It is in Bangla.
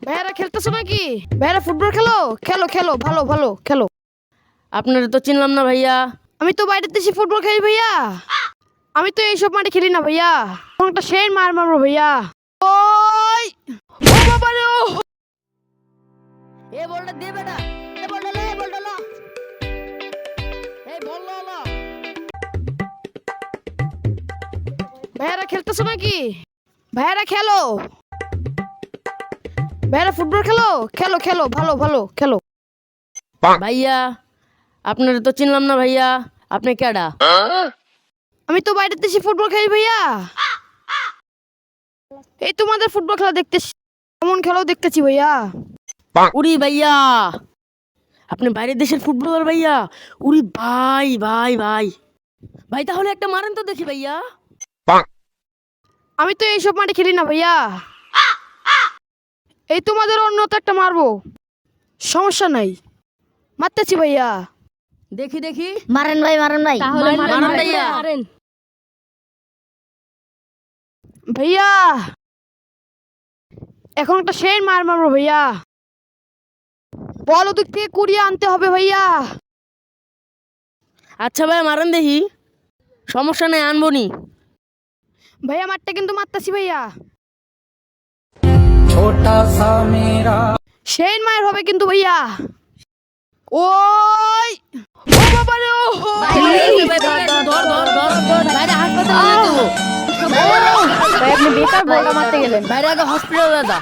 ভাইয়ারা খেলতেছো নাকি? ভাইয়ারা ফুটবল খেলো, খেলো খেলো, ভালো ভালো খেলো। আপনারা তো চিনলাম না ভাইয়া। আমি তো বাইরের দেশে ফুটবল খেলি ভাইয়া। আমি তো এইসব মাঠে খেলি না ভাইয়া। এখন একটা সেই মার মারবো ভাইয়া। ওই ও বাবা রে ও। এ বলটা দে বেটা, এ বলটা লে, এ বলটা লো, এই বল লো লো। ভাইয়ারা খেলতেছো নাকি? ভাইয়ারা খেলো। ভাইয়ারা ফুটবল খেলো, খেলো খেলো, ভালো ভালো খেলো। ভাইয়া আপনারা তো চিনলাম না ভাইয়া। আপনি কেডা? আমি তো বাইরের দেশে ফুটবল খেলি ভাইয়া। এই তোমাদের ফুটবল খেলা দেখতেছি, কেমন খেলাও দেখতেছি ভাইয়া। উরি ভাইয়া, আপনি বাইরের দেশের ফুটবলার ভাইয়া? উরি ভাই ভাই ভাই ভাই, তাহলে একটা মারেন তো দেখি ভাইয়া। আমি তো এইসব মাঠে খেলি না ভাইয়া। এই তোমাদের অন্য তো একটা মারবো, সমস্যা নাই, মারতেছি ভাইয়া। দেখি দেখি, মারেন ভাই মারেন ভাই মারেন ভাইয়া। ভাইয়া এখন একটা সেই মার মারবো ভাইয়া। বল ওদিক থেকে কুড়িয়ে আনতে হবে ভাইয়া। আচ্ছা ভাইয়া মারেন দেখি, সমস্যা নেই, আনবনি। ভাইয়া মারটা কিন্তু মারতেছি ভাইয়া। छोटा सा मेरा সেই মায়ের হবে কিন্তু ভাইয়া। ওই ও বাবা রে ও। ধর ধর ধর, বাইরে হাসপাতালে যেতে হবে। ভাই আপনি বেকার বলটা মারতে গেলেন বাইরে আগে হসপিটালে যা।